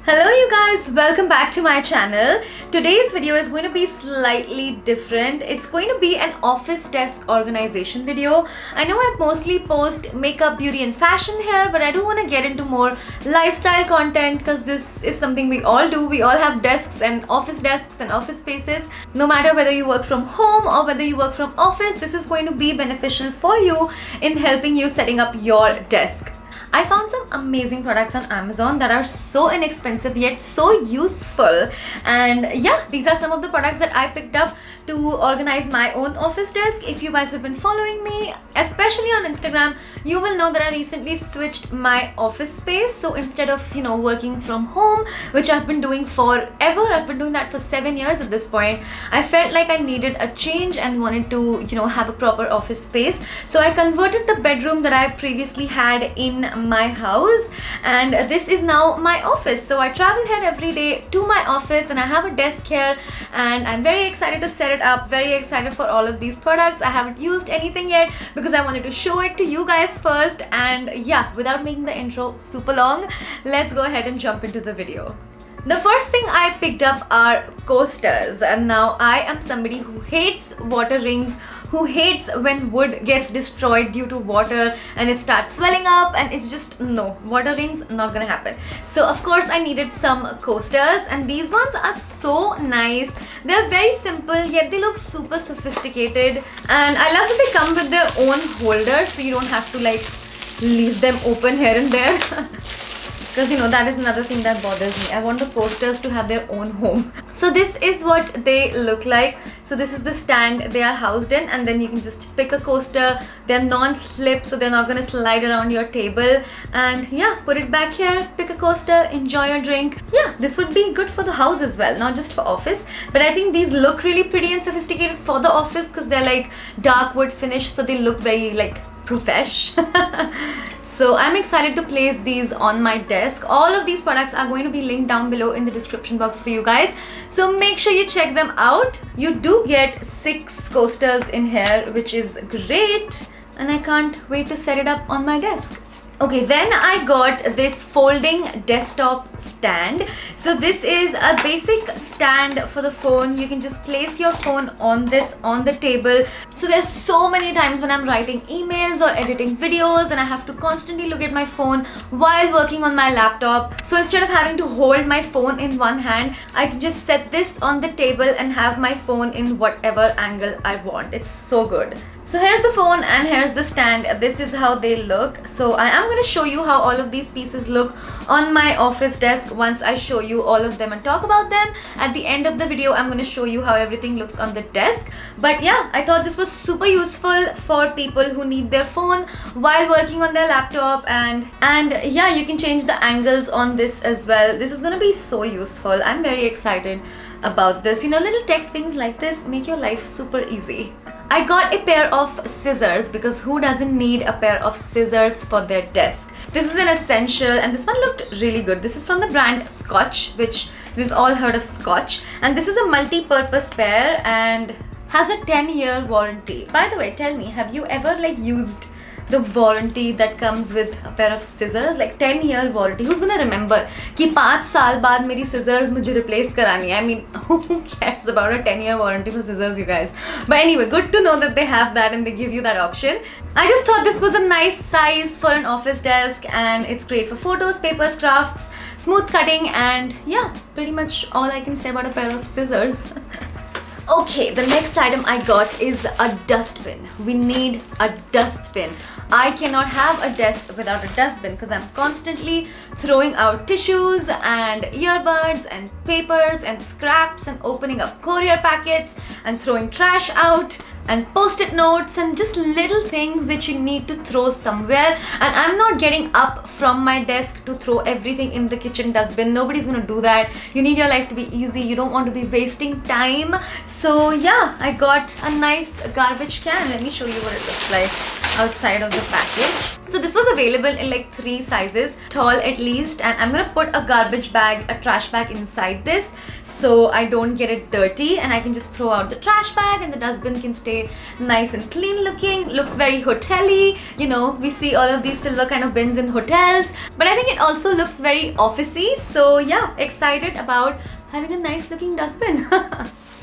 Hello you guys, welcome back to my channel. Today's video is going to be slightly different. It's going to be an office desk organization video. I know I mostly post makeup, beauty and fashion here, but I do want to get into more lifestyle content because this is something we all do. We all have desks and office spaces. No matter whether you work from home or whether you work from office, this is going to be beneficial for you in helping you setting up your desk. I found some amazing products on Amazon that are so inexpensive yet so useful, and yeah, these are some of the products that I picked up to organize my own office desk. If you guys have been following me, especially on Instagram, you will know that I recently switched my office space. So instead of working from home, which I've been doing forever, I've been doing that for 7 years at this point, I felt like I needed a change and wanted to have a proper office space. So I converted the bedroom that I previously had in my house, and this is now my office. So I travel here every day to my office and I have a desk here, and I'm very excited to set it up, very excited for all of these products. I haven't used anything yet because I wanted to show it to you guys first. And yeah, without making the intro super long, let's go ahead and jump into the video. The first thing I picked up are coasters, and now I am somebody who hates water rings, who hates when wood gets destroyed due to water and it starts swelling up, and it's just no, water rings not gonna happen. So of course I needed some coasters, and these ones are so nice. They're very simple yet they look super sophisticated, and I love that they come with their own holder, so you don't have to like leave them open here and there. Because that is another thing that bothers me. I want the coasters to have their own home. So this is what they look like. So this is the stand they are housed in, and then you can just pick a coaster. They're non-slip, so they're not going to slide around your table. And yeah, put it back here, pick a coaster, enjoy your drink. Yeah, this would be good for the house as well, not just for office. But I think these look really pretty and sophisticated for the office because they're like dark wood finish, so they look very like profesh. So I'm excited to place these on my desk. All of these products are going to be linked down below in the description box for you guys. So make sure you check them out. You do get 6 coasters in here, which is great. And I can't wait to set it up on my desk. Okay, then I got this folding desktop stand. So this is a basic stand for the phone. You can just place your phone on this on the table. So there's so many times when I'm writing emails or editing videos and I have to constantly look at my phone while working on my laptop. So instead of having to hold my phone in one hand, I can just set this on the table and have my phone in whatever angle I want. It's so good. So here's the phone and here's the stand. This is how they look. So I am going to show you how all of these pieces look on my office desk once I show you all of them and talk about them. At the end of the video, I'm going to show you how everything looks on the desk. But yeah, I thought this was super useful for people who need their phone while working on their laptop, and yeah, you can change the angles on this as well. This is going to be so useful. I'm very excited about this. Little tech things like this make your life super easy. I got a pair of scissors because who doesn't need a pair of scissors for their desk? This is an essential, and this one looked really good. This is from the brand Scotch, which we've all heard of Scotch. And this is a multi-purpose pair and has a 10-year warranty. By the way, tell me, have you ever used the warranty that comes with a pair of scissors? Like 10-year warranty. Who's gonna remember कि 5 साल बाद मेरी scissors मुझे replace करानी है? I mean, who cares about a 10-year warranty for scissors, you guys? But anyway, good to know that they have that and they give you that option. I just thought this was a nice size for an office desk, and it's great for photos, papers, crafts, smooth cutting, and yeah, pretty much all I can say about a pair of scissors. Okay, the next item I got is a dustbin. We need a dustbin. I cannot have a desk without a dustbin because I'm constantly throwing out tissues and earbuds and papers and scraps and opening up courier packets and throwing trash out and post-it notes and just little things that you need to throw somewhere. And I'm not getting up from my desk to throw everything in the kitchen dustbin. Nobody's gonna do that. You need your life to be easy. You don't want to be wasting time. So yeah, I got a nice garbage can. Let me show you what it looks like outside of the package. So this was available in like 3 sizes, tall at least, and I'm gonna put a garbage bag, a trash bag inside this so I don't get it dirty, and I can just throw out the trash bag and the dustbin can stay nice and clean looking. Looks very hotel-y, you know, we see all of these silver kind of bins in hotels, but I think it also looks very officey. So yeah, excited about having a nice looking dustbin.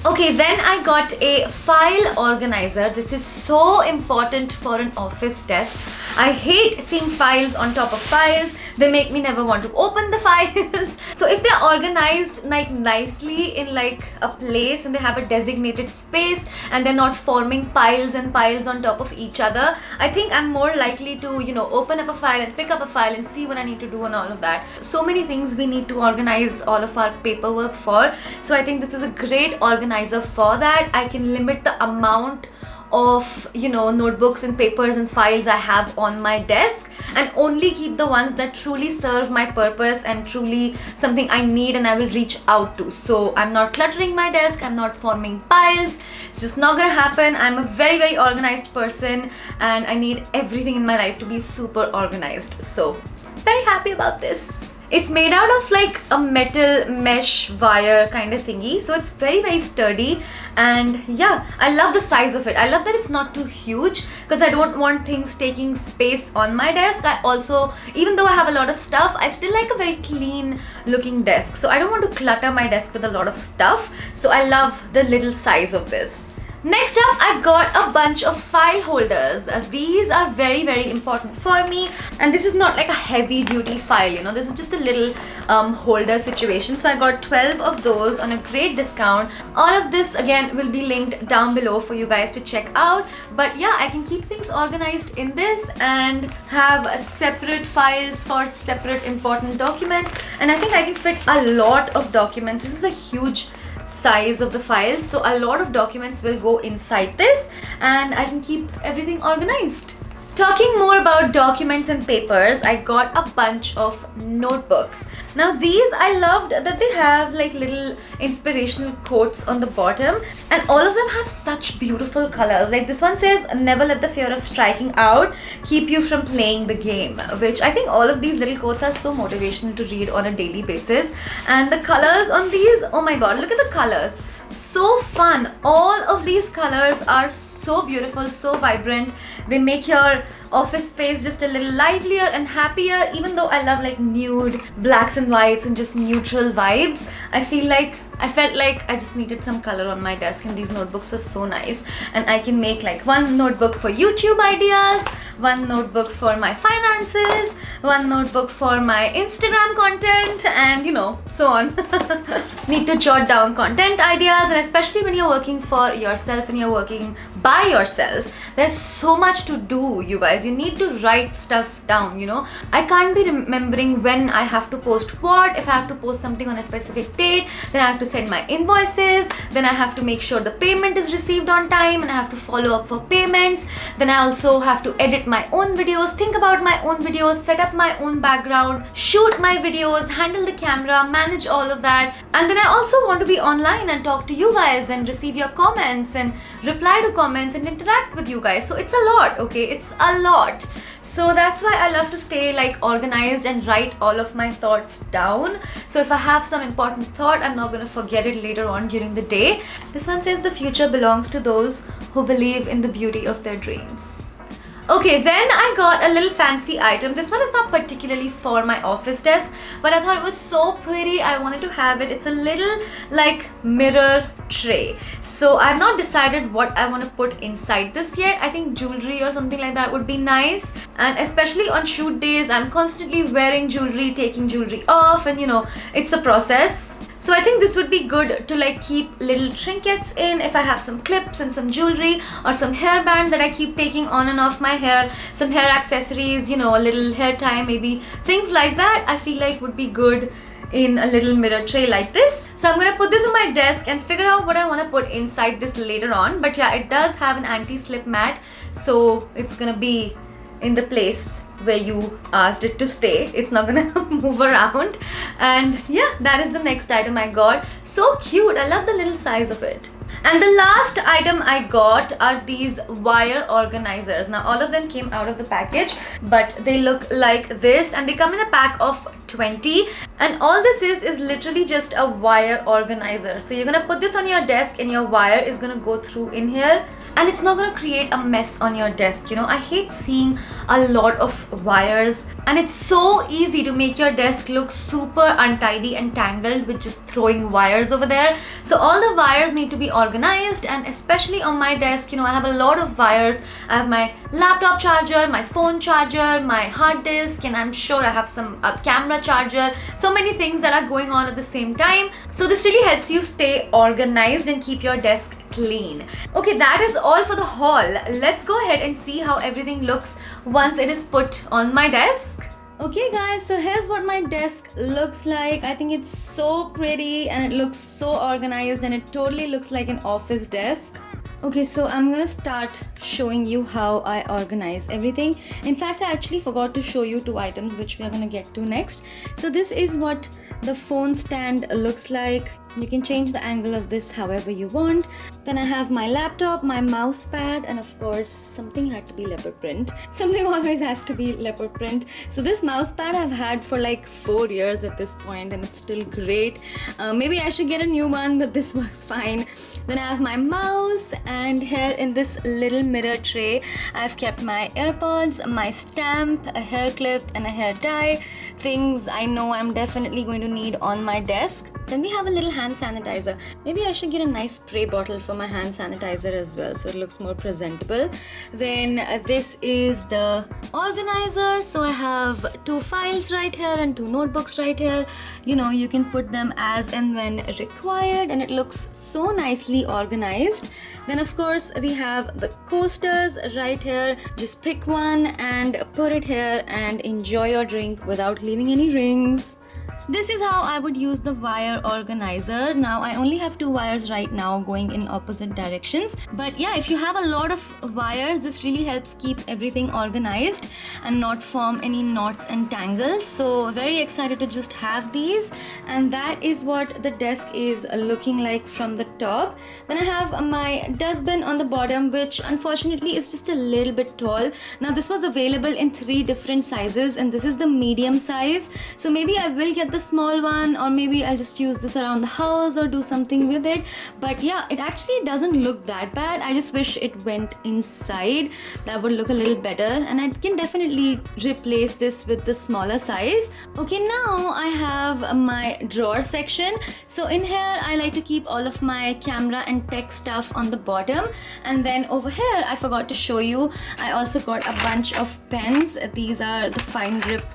Okay, then I got a file organizer. This is so important for an office desk. I hate seeing files on top of files. They make me never want to open the files. So if they're organized like nicely in like a place and they have a designated space and they're not forming piles and piles on top of each other, I think I'm more likely to, you know, open up a file and pick up a file and see what I need to do and all of that. So many things we need to organize all of our paperwork for. So I think this is a great organizer for that. I can limit the amount of, you know, notebooks and papers and files I have on my desk and only keep the ones that truly serve my purpose and truly something I need and I will reach out to. So I'm not cluttering my desk, I'm not forming piles. It's just not gonna happen. I'm a very, very organized person and I need everything in my life to be super organized. So very happy about this. It's made out of like a metal mesh wire kind of thingy, so it's very, very sturdy, and yeah, I love the size of it. I love that it's not too huge because I don't want things taking space on my desk. I also, even though I have a lot of stuff, I still like a very clean looking desk, so I don't want to clutter my desk with a lot of stuff. So I love the little size of this. Next up, I got a bunch of file holders. These are very, very important for me, and this is not like a heavy duty file, you know, this is just a little holder situation. So I got 12 of those on a great discount. All of this again will be linked down below for you guys to check out, but yeah, I can keep things organized in this and have separate files for separate important documents, and I think I can fit a lot of documents. This is a huge size of the files, so a lot of documents will go inside this and I can keep everything organized. Talking more about documents and papers, I got a bunch of notebooks. Now these, I loved that they have like little inspirational quotes on the bottom, and all of them have such beautiful colors. Like this one says, "Never let the fear of striking out keep you from playing the game," which I think all of these little quotes are so motivational to read on a daily basis. And the colors on these, oh my god, look at the colors. So fun. All of these colors are so beautiful, so vibrant. They make your office space just a little livelier and happier. Even though I love like nude blacks and whites and just neutral vibes, I felt like I just needed some color on my desk, and these notebooks were so nice. And I can make like one notebook for YouTube ideas, one notebook for my finances, one notebook for my Instagram content, and you know, so on. Need to jot down content ideas, and especially when you're working for yourself and you're working by yourself, there's so much to do, you guys. You need to write stuff down, you know. I can't be remembering when I have to post what. If I have to post something on a specific date, then I have to send my invoices, then I have to make sure the payment is received on time, and I have to follow up for payments. Then I also have to edit my own videos, think about my own videos, set up my own background, shoot my videos, handle the camera, manage all of that. And then I also want to be online and talk to you guys and receive your comments and reply to comments and interact with you guys. So it's a lot, okay? It's a lot. So that's why I love to stay like organized and write all of my thoughts down. So if I have some important thought, I'm not going to forget it later on during the day. This one says, "The future belongs to those who believe in the beauty of their dreams." Okay, then I got a little fancy item. This one is not particularly for my office desk, but I thought it was so pretty, I wanted to have it. It's a little like mirror tray. So I've not decided what I want to put inside this yet. I think jewelry or something like that would be nice. And especially on shoot days, I'm constantly wearing jewelry, taking jewelry off, and you know, it's a process. So I think this would be good to like keep little trinkets in if I have some clips and some jewelry or some hairband that I keep taking on and off my hair, some hair accessories, you know, a little hair tie maybe, things like that I feel like would be good in a little mirror tray like this. So I'm gonna put this on my desk and figure out what I want to put inside this later on. But yeah, it does have an anti-slip mat, so it's gonna be in the place where you asked it to stay. It's not gonna move around. And yeah, that is the next item I got. So cute. I love the little size of it. And the last item I got are these wire organizers. Now all of them came out of the package, but they look like this and they come in a pack of 20, and all this is literally just a wire organizer. So you're gonna put this on your desk and your wire is gonna go through in here, and it's not gonna create a mess on your desk. You know, I hate seeing a lot of wires, and it's so easy to make your desk look super untidy and tangled with just throwing wires over there. So all the wires need to be organized, and especially on my desk, you know, I have a lot of wires. I have my laptop charger, my phone charger, my hard disk, and I'm sure I have some camera charger. So many things that are going on at the same time. So this really helps you stay organized and keep your desk clean. Okay, that is all for the haul. Let's go ahead and see how everything looks once it is put on my desk. Okay guys, so here's what my desk looks like. I think it's so pretty and it looks so organized and it totally looks like an office desk. Okay, so I'm gonna start showing you how I organize everything. In fact, I actually forgot to show you two items which we are gonna get to next. So this is what the phone stand looks like. You can change the angle of this however you want. Then I have my laptop, my mouse pad, and of course something had to be leopard print. Something always has to be leopard print. So this mouse pad I've had for like 4 years at this point and it's still great. Maybe I should get a new one, but this works fine. Then I have my mouse, and here in this little mirror tray I've kept my AirPods, my stamp, a hair clip, and a hair tie. Things I know I'm definitely going to need on my desk. Then we have a little hand sanitizer. Maybe I should get a nice spray bottle for my hand sanitizer as well, so it looks more presentable. Then this is the organizer. So I have 2 files right here and 2 notebooks right here. You know, you can put them as and when required, and it looks so nicely organized. Then of course we have the coasters right here. Just pick one and put it here and enjoy your drink without leaving any rings. This is how I would use the wire organizer. Now I only have 2 wires right now going in opposite directions, but yeah, if you have a lot of wires, this really helps keep everything organized and not form any knots and tangles. So very excited to just have these, and that is what the desk is looking like from the top. Then I have my dustbin on the bottom, which unfortunately is just a little bit tall. Now this was available in 3 different sizes and this is the medium size, so maybe I will get the small one, or maybe I'll just use this around the house or do something with it. But yeah, it actually doesn't look that bad. I just wish it went inside. That would look a little better, and I can definitely replace this with the smaller size. Okay, now I have my drawer section. So in here I like to keep all of my camera and tech stuff on the bottom, and then over here I forgot to show you, I also got a bunch of pens. These are the fine grip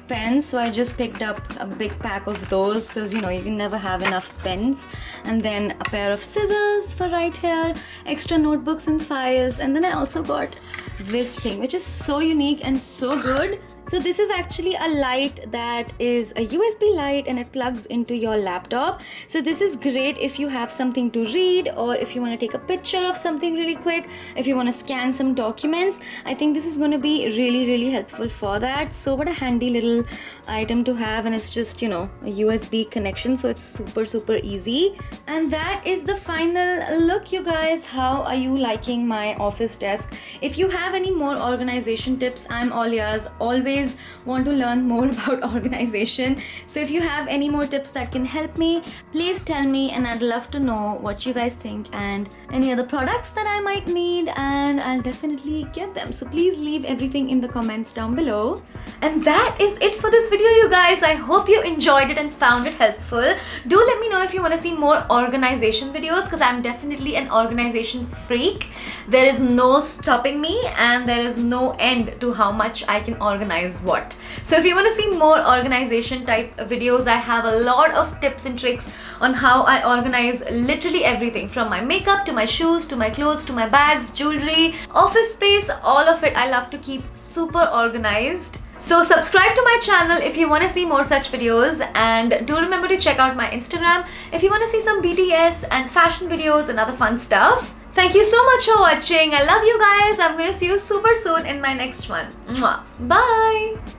pens, so I just picked up a big pack of those because you know you can never have enough pens. And then a pair of scissors for right here, extra notebooks and files, and then I also got this thing which is so unique and so good. So this is actually a light that is a USB light and it plugs into your laptop. So this is great if you have something to read, or if you want to take a picture of something really quick, if you want to scan some documents. I think this is going to be really helpful for that. So what a handy little item to have, and it's just, you know, a USB connection, so it's super easy. And that is the final look, you guys. How are you liking my office desk? If you have any more organization tips, I'm all ears. Always want to learn more about organization. So if you have any more tips that can help me, please tell me, and I'd love to know what you guys think and any other products that I might need, and I'll definitely get them. So please leave everything in the comments down below. And that is it for this video, you guys. I hope you enjoyed it and found it helpful. Do let me know if you want to see more organization videos, because I'm definitely an organization freak. There is no stopping me, and there is no end to how much I can organize what. So if you want to see more organization type videos, I have a lot of tips and tricks on how I organize literally everything, from my makeup to my shoes to my clothes to my bags, jewelry, office space, all of it. I love to keep super organized. So subscribe to my channel if you want to see more such videos, and do remember to check out my Instagram if you want to see some BTS and fashion videos and other fun stuff. Thank you so much for watching. I love you guys. I'm going to see you super soon in my next one. Mwah. Bye.